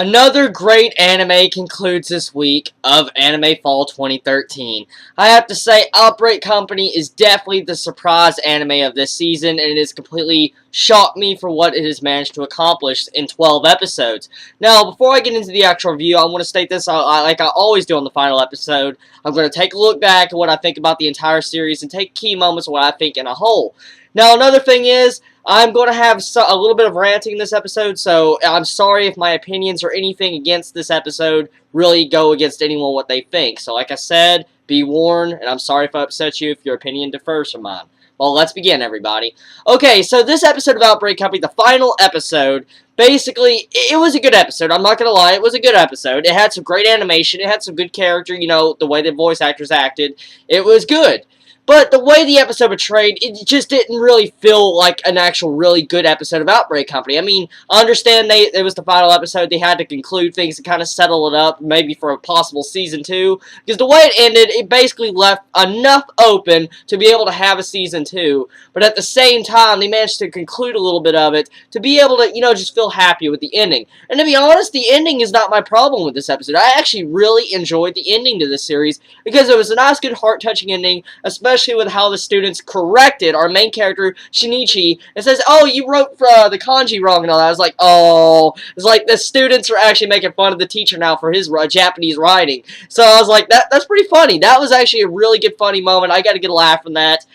Another great anime concludes this week of Anime Fall 2013. I have to say, Outbreak Company is definitely the surprise anime of this season, and it has completely shocked me for what it has managed to accomplish in 12 episodes. Now, before I get into the actual review, I want to state this like I always do on the final episode. I'm going to take a look back at what I think about the entire series and take key moments of what I think in a whole. Now, another thing is, I'm going to have a little bit of ranting in this episode, so I'm sorry if my opinions or anything against this episode really go against anyone what they think. So like I said, be warned, and I'm sorry if I upset you if your opinion differs from mine. Well, let's begin, everybody. Okay, so this episode of Outbreak Company, the final episode, basically, it was a good episode. I'm not going to lie, it was a good episode. It had some great animation, it had some good character, you know, the way the voice actors acted. It was good. But the way the episode portrayed, it just didn't really feel like an actual really good episode of Outbreak Company. I mean, I understand it was the final episode. They had to conclude things and kind of settle it up, maybe for a possible Season 2. Because the way it ended, it basically left enough open to be able to have a Season 2. But at the same time, they managed to conclude a little bit of it to be able to, you know, just feel happy with the ending. And to be honest, the ending is not my problem with this episode. I actually really enjoyed the ending to this series because it was a nice, good, heart-touching ending, especially with how the students corrected our main character, Shinichi, and says, oh, you wrote the kanji wrong and all that. I was like, oh, it's like the students are actually making fun of the teacher now for his Japanese writing. So I was like, that's pretty funny. That was actually a really good, funny moment. I got to get a laugh from that.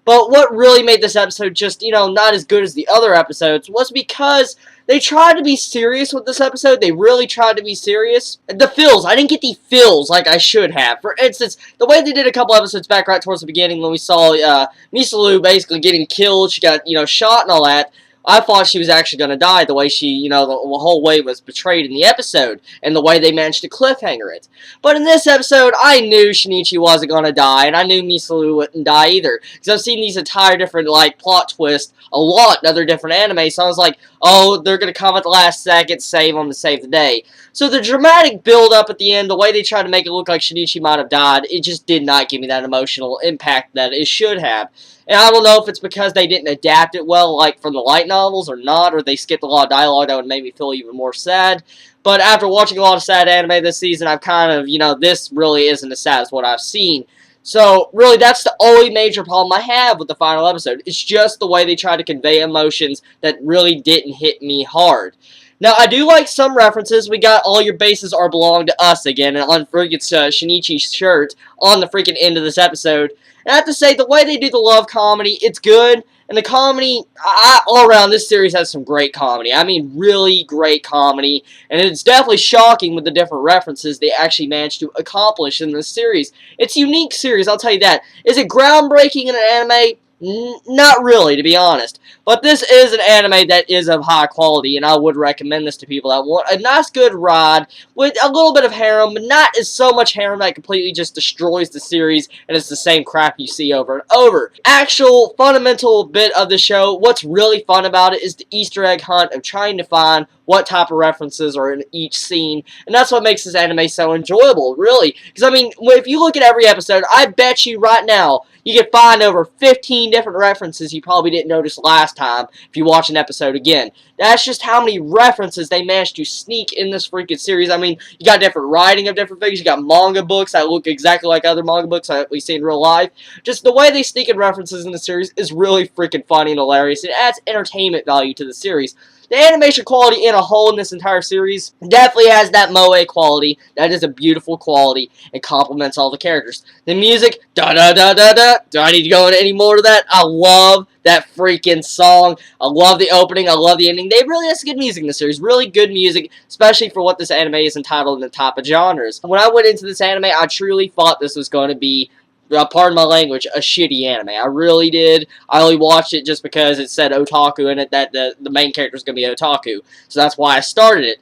But what really made this episode just, you know, not as good as the other episodes was because they tried to be serious with this episode. They really tried to be serious. The feels. I didn't get the feels like I should have. For instance, the way they did a couple episodes back right towards the beginning when we saw Misalu basically getting killed. She got, you know, shot and all that. I thought she was actually going to die the way she, you know, the whole way was portrayed in the episode and the way they managed to cliffhanger it. But in this episode, I knew Shinichi wasn't going to die, and I knew Misalu wouldn't die either. Because I've seen these entire different, like, plot twists a lot in other different anime, so I was like, oh, they're going to come at the last second, save them to save the day. So the dramatic build-up at the end, the way they tried to make it look like Shinichi might have died, it just did not give me that emotional impact that it should have. And I don't know if it's because they didn't adapt it well, like from the light novels, or not, or they skipped a lot of dialogue that would make me feel even more sad. But after watching a lot of sad anime this season, I've kind of, you know, this really isn't as sad as what I've seen. So, really, that's the only major problem I have with the final episode. It's just the way they try to convey emotions that really didn't hit me hard. Now, I do like some references. We got All Your Bases Are Belong to Us again, and on freaking Shinichi's shirt on the freaking end of this episode. And I have to say, the way they do the love comedy, it's good. And the comedy, all around, this series has some great comedy. I mean, really great comedy. And it's definitely shocking with the different references they actually managed to accomplish in this series. It's a unique series, I'll tell you that. Is it groundbreaking in an anime? Not really, to be honest. But this is an anime that is of high quality, and I would recommend this to people that want a nice, good ride with a little bit of harem, but not as so much harem that completely just destroys the series, and it's the same crap you see over and over. Actual fundamental bit of the show, what's really fun about it is the Easter egg hunt of trying to find what type of references are in each scene, and that's what makes this anime so enjoyable, really. Because, I mean, if you look at every episode, I bet you right now, you can find over 15 different references you probably didn't notice last time if you watch an episode again. That's just how many references they managed to sneak in this freaking series. I mean, you got different writing of different things. You got manga books that look exactly like other manga books that we see in real life. Just the way they sneak in references in the series is really freaking funny and hilarious. It adds entertainment value to the series. The animation quality in a whole in this entire series definitely has that moe quality. That is a beautiful quality and complements all the characters. The music, da-da-da-da-da. Do I need to go into any more to that? I love that freaking song. I love the opening. I love the ending. They really have some good music in the series. Really good music, especially for what this anime is entitled in the type of genres. When I went into this anime, I truly thought this was going to be, pardon my language, a shitty anime. I really did. I only watched it just because it said otaku in it, that the main character is going to be otaku. So that's why I started it.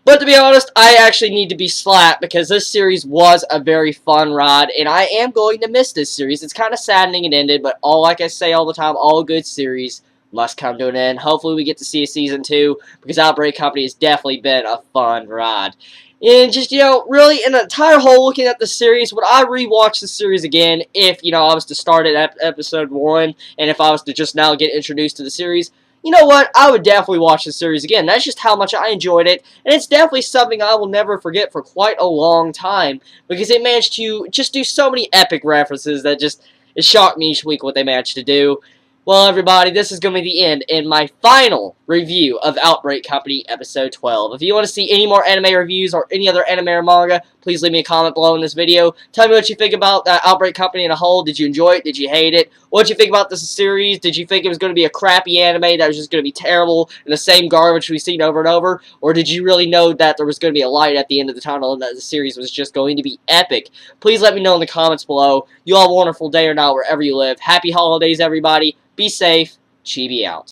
But to be honest, I actually need to be slapped because this series was a very fun ride, and I am going to miss this series. It's kind of saddening it ended, but like I say all the time, all good series must come to an end. Hopefully we get to see a Season 2, because Outbreak Company has definitely been a fun ride. And just, you know, really, in the entire whole, looking at the series, would I rewatch the series again if, you know, I was to start at episode 1, and if I was to just now get introduced to the series? you know what, I would definitely watch the series again. That's just how much I enjoyed it, and it's definitely something I will never forget for quite a long time, because they managed to just do so many epic references that just, it shocked me each week what they managed to do. Well, everybody, this is going to be the end in my final review of Outbreak Company Episode 12. If you want to see any more anime reviews or any other anime or manga, please leave me a comment below in this video. Tell me what you think about Outbreak Company in a whole. Did you enjoy it? Did you hate it? What did you think about this series? Did you think it was going to be a crappy anime that was just going to be terrible and the same garbage we've seen over and over? Or did you really know that there was going to be a light at the end of the tunnel and that the series was just going to be epic? Please let me know in the comments below. You all have a wonderful day or night wherever you live. Happy holidays, everybody. Be safe. Chibi out.